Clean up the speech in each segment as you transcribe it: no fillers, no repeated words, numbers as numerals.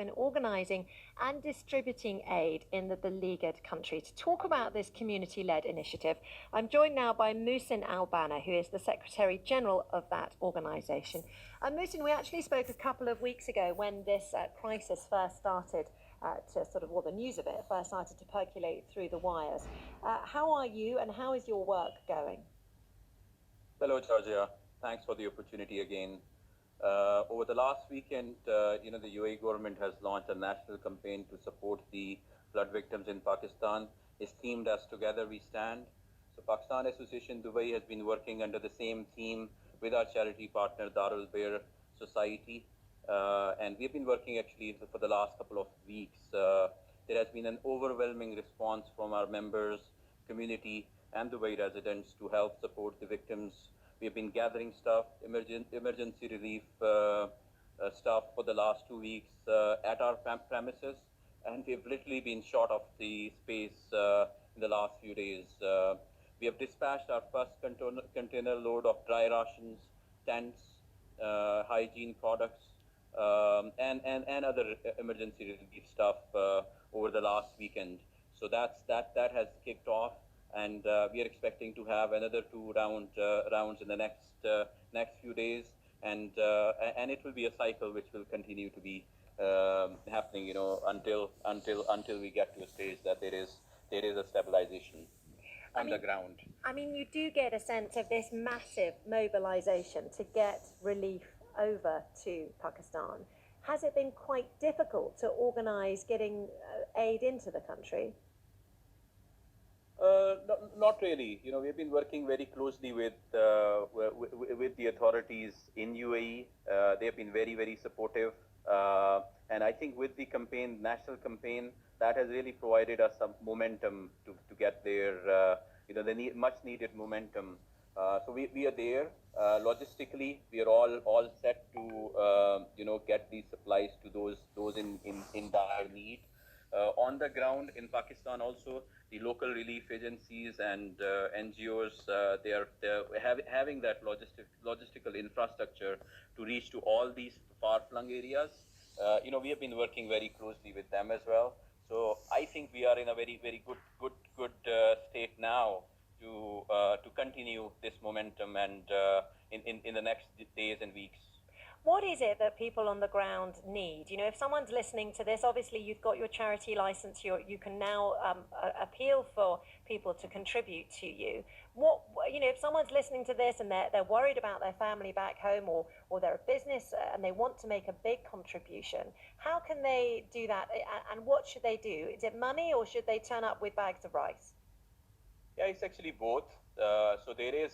been organising and distributing aid in the beleaguered country. To talk about this community-led initiative, I'm joined now by Muhsin Banna, who is the Secretary General of that organisation. Muhsin, we actually spoke a couple of weeks ago when this crisis first started the news of it first started to percolate through the wires. How are you and how is your work going? Hello, Georgia. Thanks for the opportunity again. Over the last weekend, the UAE government has launched a national campaign to support the flood victims in Pakistan. It's themed as Together We Stand. So Pakistan Association Dubai has been working under the same theme with our charity partner Darul Bear Society. And we've been working actually for the last couple of weeks. There has been an overwhelming response from our members, community, and Dubai residents to help support the victims. We've been gathering stuff, emergency relief stuff for the last 2 weeks at our premises, and we've literally been short of the space in the last few days. We have dispatched our first container load of dry rations, tents, hygiene products, and other emergency relief stuff over the last weekend. So that has kicked off, and we are expecting to have another two rounds in the next few days, and it will be a cycle which will continue to be happening, until we get to a stage that there is a stabilization on the ground. I mean, you do get a sense of this massive mobilization to get relief over to Pakistan. Has it been quite difficult to organize getting aid into the country? Not really. We've been working very closely with the authorities in UAE. They've been very, very supportive. And I think with the campaign, national campaign, that has really provided us some momentum to get there, the much needed momentum. So we are there. Logistically, we are all set to get these supplies to those in dire need. On the ground in Pakistan also, the local relief agencies and NGOs, they are having that logistical infrastructure to reach to all these far-flung areas. We have been working very closely with them as well. So I think we are in a very, very good state now to continue this momentum and in the next days and weeks. What is it that people on the ground need? If someone's listening to this, obviously you've got your charity license, you can now appeal for people to contribute to you. If someone's listening to this and they're worried about their family back home or their business and they want to make a big contribution, how can they do that and what should they do? Is it money or should they turn up with bags of rice? Yeah, it's actually both. So there is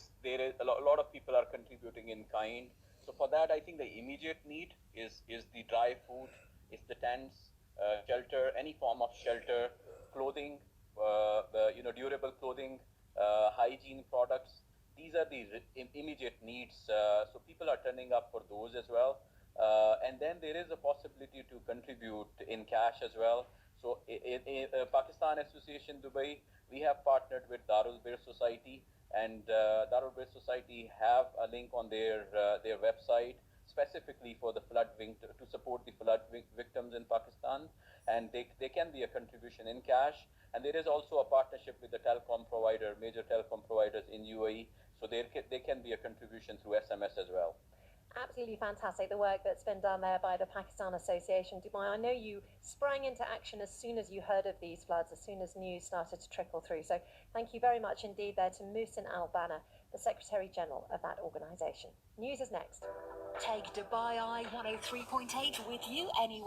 a lot of people are contributing in kind. So for that, I think the immediate need is the dry food, is the tents, shelter, any form of shelter, clothing, durable clothing, hygiene products. These are the immediate needs. So people are turning up for those as well. And then there is a possibility to contribute in cash as well. So in Pakistan Association Dubai, we have partnered with Darul Bear Society, and Darul Bear Society have a link on their website specifically for the to support the flood victims in Pakistan, and they can be a contribution in cash. And there is also a partnership with the major telecom providers in UAE, so they can be a contribution through SMS as well. Absolutely fantastic, the work that's been done there by the Pakistan Association Dubai. I know you sprang into action as soon as you heard of these floods, as soon as news started to trickle through. So thank you very much indeed there to Muhsin Banna, the Secretary General of that organisation. News is next. Take Dubai Eye 103.8 with you anywhere.